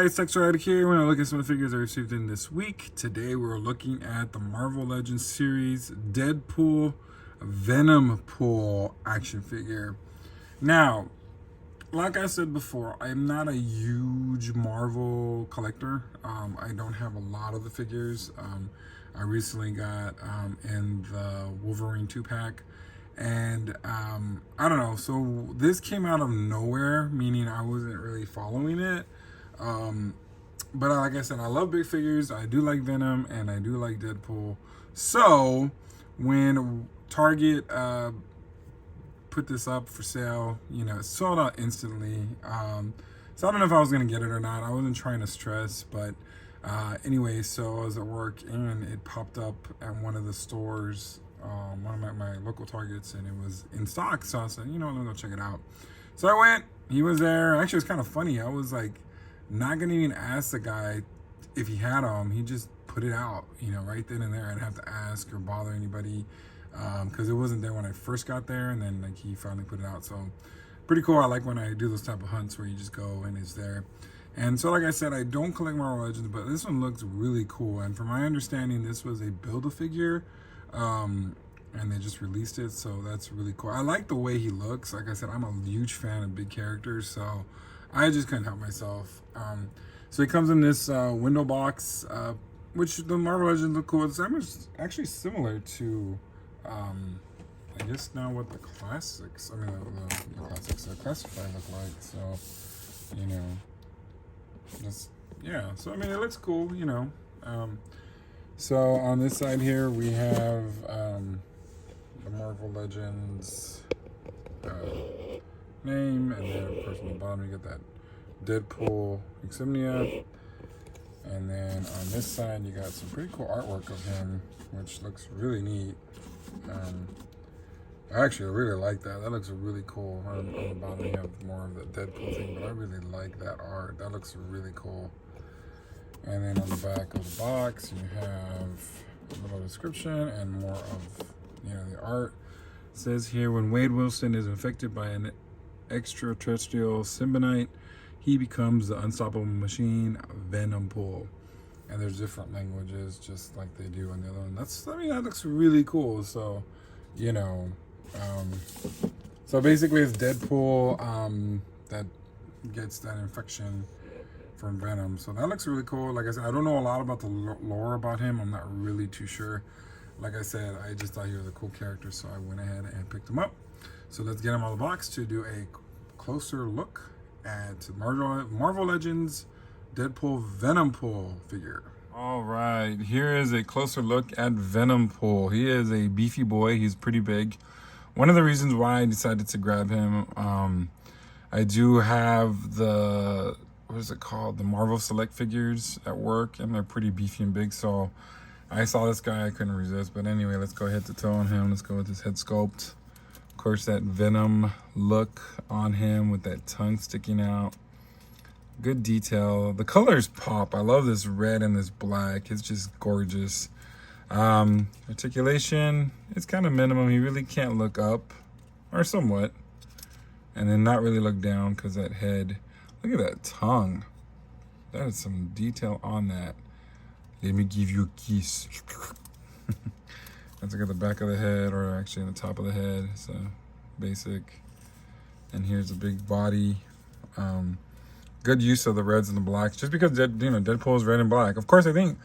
guys, Textroid here. We're going to look at some of the figures I received in this week. Today we're looking at the Marvel Legends series Deadpool Venompool action figure. Now, like I said before, I am not a huge Marvel collector. I don't have a lot of the figures. I recently got in the Wolverine 2-pack. And I don't know, so this came out of nowhere, meaning I wasn't really following it. But like I said, I love big figures. I do like Venom and I do like Deadpool. So when Target put this up for sale, you know, it sold out instantly. So I don't know if I was gonna get it or not. I wasn't trying to stress, but anyway, so I was at work and it popped up at one of the stores, one of my local Targets, and it was in stock. So I said, you know, let me go check it out. So I went, he was there. Actually, it was kind of funny. I was like, not gonna even ask the guy if he had them. He just put it out, you know, right then and there. I didn't have to ask or bother anybody because it wasn't there when I first got there, and then like he finally put it out. So pretty cool. I like when I do those type of hunts where you just go and it's there. And so like I said, I don't collect Marvel Legends, but this one looks really cool. And from my understanding, this was a Build-A-Figure, and they just released it, so that's really cool. I like the way he looks. Like I said, I'm a huge fan of big characters, so I just couldn't help myself. So he comes in this window box, which the Marvel Legends look cool. It's actually similar to, I guess now what the classics, I mean the classics, the classified look like. So, you know, just, yeah. So I mean, it looks cool, you know. So on this side here, we have the Marvel Legends name, and then of course on the bottom you get that Deadpool insignia, and then on this side you got some pretty cool artwork of him, which looks really neat. I actually really like that. That looks really cool. On the bottom you have more of the Deadpool thing, but I really like that art. That looks really cool. And then on the back of the box you have a little description and more of, you know, the art. It says here, when Wade Wilson is infected by an extraterrestrial symbionte, he becomes the unstoppable machine Venompool. And there's different languages, just like they do on the other one. I mean, that looks really cool. So, you know, so basically it's Deadpool that gets that infection from Venom. So that looks really cool. Like I said, I don't know a lot about the lore about him. I'm not really too sure. Like I said, I just thought he was a cool character, so I went ahead and picked him up. So let's get him out of the box to do a closer look at Marvel Legends Deadpool Venompool figure. All right, here is a closer look at Venompool. He is a beefy boy. He's pretty big. One of the reasons why I decided to grab him, I do have the, what is it called? The Marvel Select figures at work, and they're pretty beefy and big, so I saw this guy, I couldn't resist. But anyway, let's go head to toe on him. Let's go with his head sculpt. Of course, that Venom look on him with that tongue sticking out. Good detail. The colors pop. I love this red and this black. It's just gorgeous. Articulation, it's kind of minimum. He really can't look up, or somewhat. And then not really look down, because that head, look at that tongue. That is some detail on that. Let me give you a kiss. Let's look at the back of the head, or actually on the top of the head. It's a basic. And here's a big body. Good use of the reds and the blacks, just because Deadpool is red and black. Of course, I think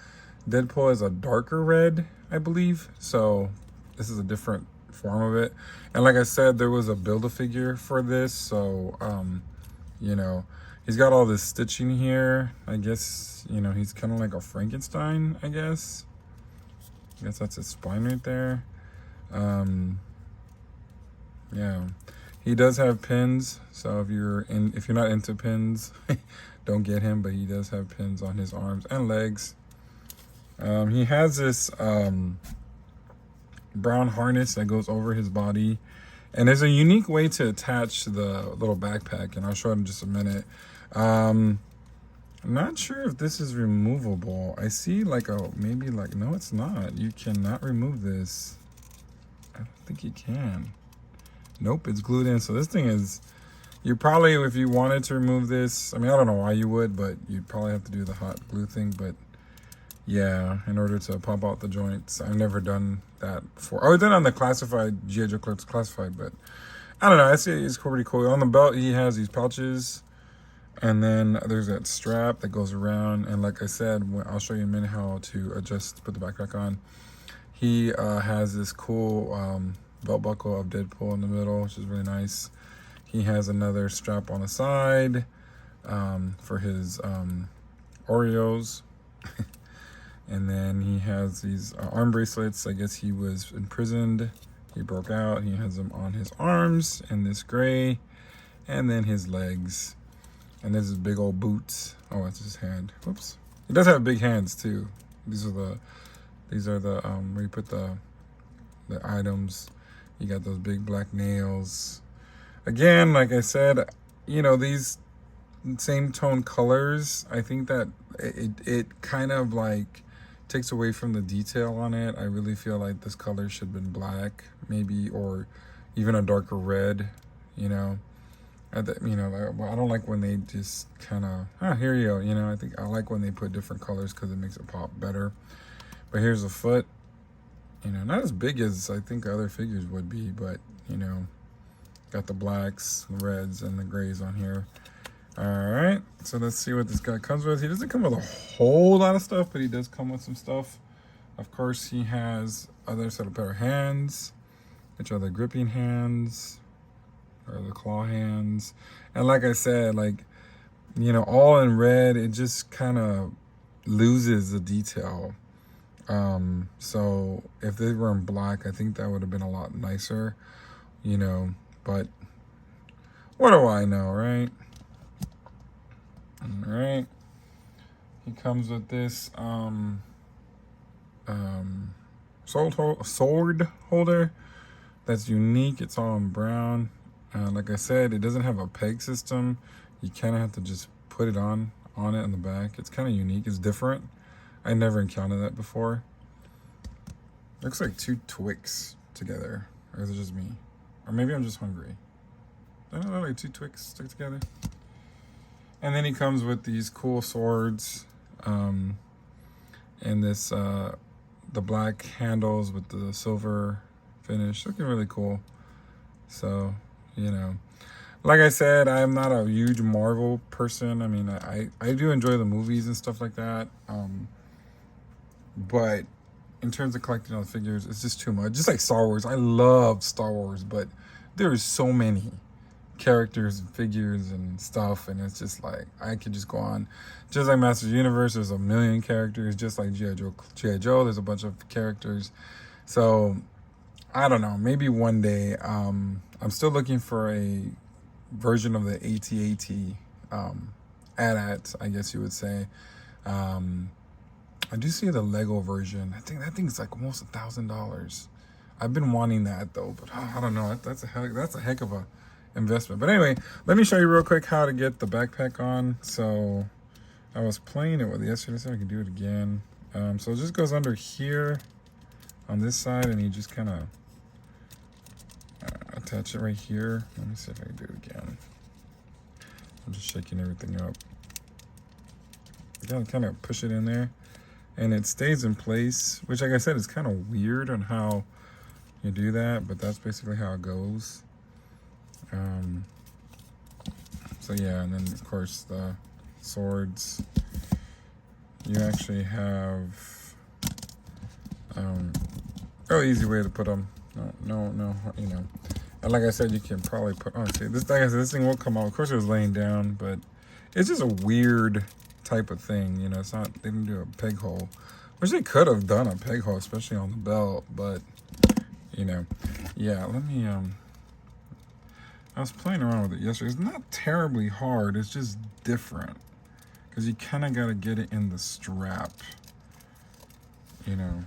Deadpool is a darker red, I believe. So this is a different form of it. And like I said, there was a Build-A-Figure for this. So, you know, he's got all this stitching here. I guess, you know, he's kind of like a Frankenstein, I guess. I guess that's his spine right there. Yeah. He does have pins, so if you're not into pins, don't get him, but he does have pins on his arms and legs. He has this brown harness that goes over his body, and there's a unique way to attach the little backpack, and I'll show it in just a minute. I'm not sure if this is removable. I see like no, it's not. You cannot remove this. I don't think you can. Nope, it's glued in. So this thing is You probably, if you wanted to remove this, I mean, I don't know why you would, but you'd probably have to do the hot glue thing. But yeah, in order to pop out the joints. I've never done that before. I've done it on the classified, G.I. Joe Clerks Classified, but I don't know. I see it's pretty cool. On the belt, he has these pouches, and then there's that strap that goes around. And like I said, I'll show you in a minute how to adjust, put the backpack on. He has this cool belt buckle of Deadpool in the middle, which is really nice. He has another strap on the side for his Oreos. And then he has these arm bracelets. I guess he was imprisoned. He broke out. He has them on his arms in this gray. And then his legs. And there's his big old boots. Oh, that's his hand. Whoops. He does have big hands too. These are the where you put the items. You got those big black nails. Again, like I said, you know, these same tone colors, I think that it kind of like takes away from the detail on it. I really feel like this color should have been black, maybe, or even a darker red, you know. I don't like when they just kind of, here you go, you know. I think I like when they put different colors because it makes it pop better. But here's the foot, you know, not as big as I think other figures would be, but, you know, got the blacks, the reds, and the grays on here. All right, so let's see what this guy comes with. He doesn't come with a whole lot of stuff, but he does come with some stuff. Of course, he has other set of pair of hands, which are the gripping hands, or the claw hands. And like I said, like, you know, all in red, it just kind of loses the detail. So if they were in black, I think that would have been a lot nicer, you know, but what do I know, right? All right. He comes with this sword holder that's unique. It's all in brown. Like I said, it doesn't have a peg system. You kind of have to just put it on it in the back. It's kind of unique. It's different. I never encountered that before. Looks like two Twix together. Or is it just me? Or maybe I'm just hungry. I don't know, like two Twix stuck together. And then he comes with these cool swords. And this, the black handles with the silver finish. Looking really cool. So, you know. Like I said, I'm not a huge Marvel person. I mean, I do enjoy the movies and stuff like that. But in terms of collecting all the figures, it's just too much. Just like Star Wars. I love Star Wars, but there's so many characters and figures and stuff, and it's just like, I could just go on. Just like Masters of the Universe, there's a million characters. Just like G.I. Joe, there's a bunch of characters. So, I don't know. Maybe one day. I'm still looking for a version of the AT-AT AT-AT, I guess you would say. I do see the Lego version. I think that thing's like almost $1,000. I've been wanting that though, but I don't know. That's a heck of a investment. But anyway, let me show you real quick how to get the backpack on. So I was playing it with yesterday, so I can do it again. So it just goes under here on this side, and you just kind of attach it right here. Let me see if I can do it again. I'm just shaking everything up. You gotta kind of push it in there, and it stays in place, which, like I said, is kind of weird on how you do that, but that's basically how it goes. So yeah, and then of course the swords. You actually have easy way to put them. No, you know. And like I said, you can probably put. Oh, see, this, like I said, this thing will come out. Of course, it was laying down, but it's just a weird type of thing. You know, it's not. They didn't do a peg hole, which they could have done a peg hole, especially on the belt. But you know, yeah. Let me. I was playing around with it yesterday. It's not terribly hard. It's just different because you kind of got to get it in the strap. You know.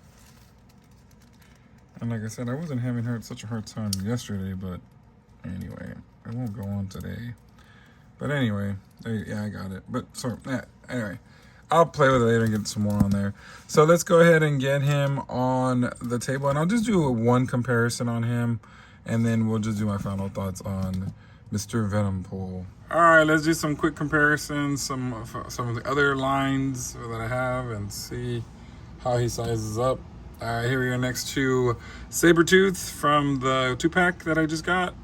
And like I said, I wasn't having such a hard time yesterday, but anyway, it won't go on today. But anyway, yeah, I got it. But so, yeah, anyway, I'll play with it later and get some more on there. So let's go ahead and get him on the table, and I'll just do one comparison on him, and then we'll just do my final thoughts on Mr. Venompool. All right, let's do some quick comparisons, some of the other lines that I have, and see how he sizes up. Here we are next to Sabretooth from the 2-pack that I just got.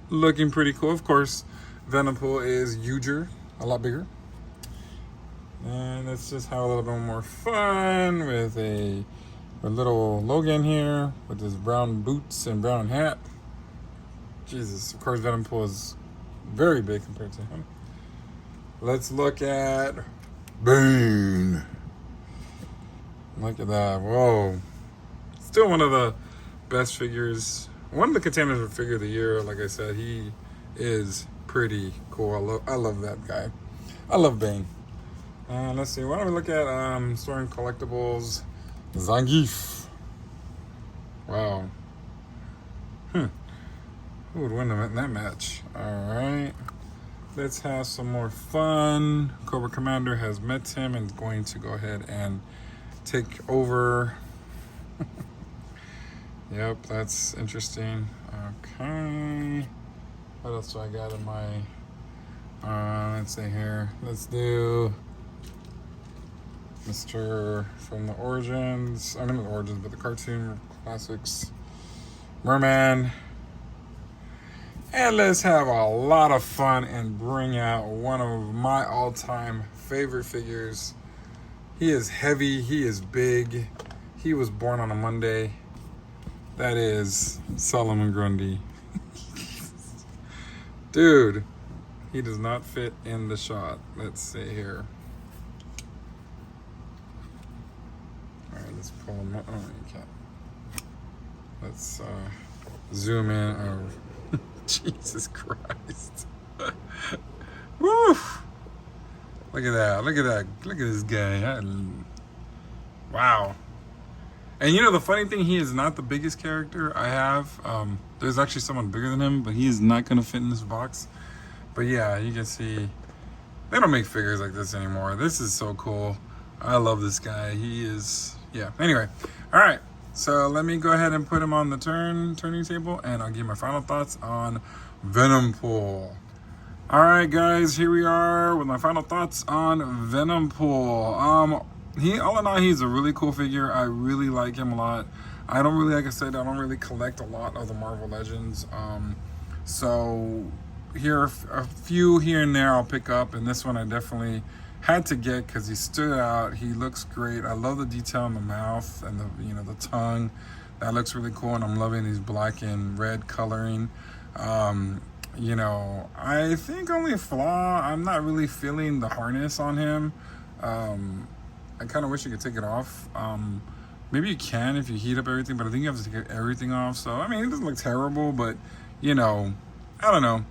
Looking pretty cool. Of course, Venompool is huger, a lot bigger. And let's just have a little bit more fun with a little Logan here with his brown boots and brown hat. Jesus, of course, Venompool is very big compared to him. Let's look at Bane. Look at that. Whoa. Still one of the best figures. One of the contenders for figure of the year. Like I said, he is pretty cool. I love that guy. I love Bane. Let's see. Why don't we look at Storing Collectibles Zangief. Wow. Who would win in that match? Alright. Let's have some more fun. Cobra Commander has met him and is going to go ahead and take over. Yep, that's interesting. Okay. What else do I got in my... let's see here. Let's do... Mr. from the Origins. I mean, not the Origins, but the cartoon classics. Merman. And let's have a lot of fun and bring out one of my all-time favorite figures. He is heavy. He is big. He was born on a Monday. That is Solomon Grundy. Dude, he does not fit in the shot. Let's see here. All right, let's pull him up. Oh, you can't. Let's zoom in. Oh. Jesus Christ. Woo! Look at that. Look at that. Look at this guy. Wow. And you know, the funny thing, he is not the biggest character I have. There's actually someone bigger than him, but he is not going to fit in this box. But yeah, you can see they don't make figures like this anymore. This is so cool. I love this guy. He is, yeah. Anyway, all right. So let me go ahead and put him on the turning table, and I'll give my final thoughts on Venompool. All right, guys, here we are with my final thoughts on Venompool. All in all, he's a really cool figure. I really like him a lot. I don't really, like I said, I don't really collect a lot of the Marvel Legends. So here, a few here and there I'll pick up, and this one I definitely had to get because he stood out. He looks great. I love the detail in the mouth and the tongue. That looks really cool, and I'm loving these black and red coloring. I think only flaw, I'm not really feeling the harness on him. I kind of wish you could take it off. Maybe you can if you heat up everything, but I think you have to take everything off. So, I mean, it doesn't look terrible, but, I don't know.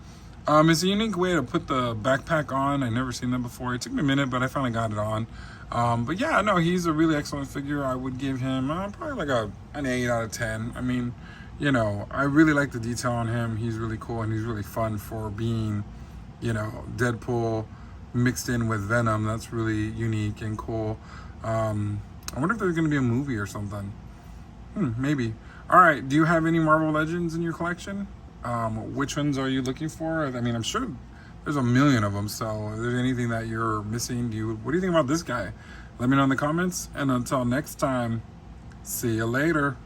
It's a unique way to put the backpack on. I've never seen that before. It took me a minute, but I finally got it on. But yeah, no, he's a really excellent figure. I would give him probably like an 8 out of 10. I mean, I really like the detail on him. He's really cool, and he's really fun for being, Deadpool mixed in with Venom. That's really unique and cool. I wonder if there's going to be a movie or something. Maybe. All right, do you have any Marvel Legends in your collection? Which ones are you looking for? I mean, I'm sure there's a million of them. So if there's anything that you're missing, what do you think about this guy? Let me know in the comments. And until next time, see you later.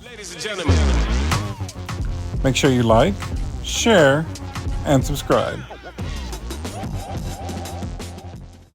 Ladies and gentlemen. Make sure you like, share, and subscribe.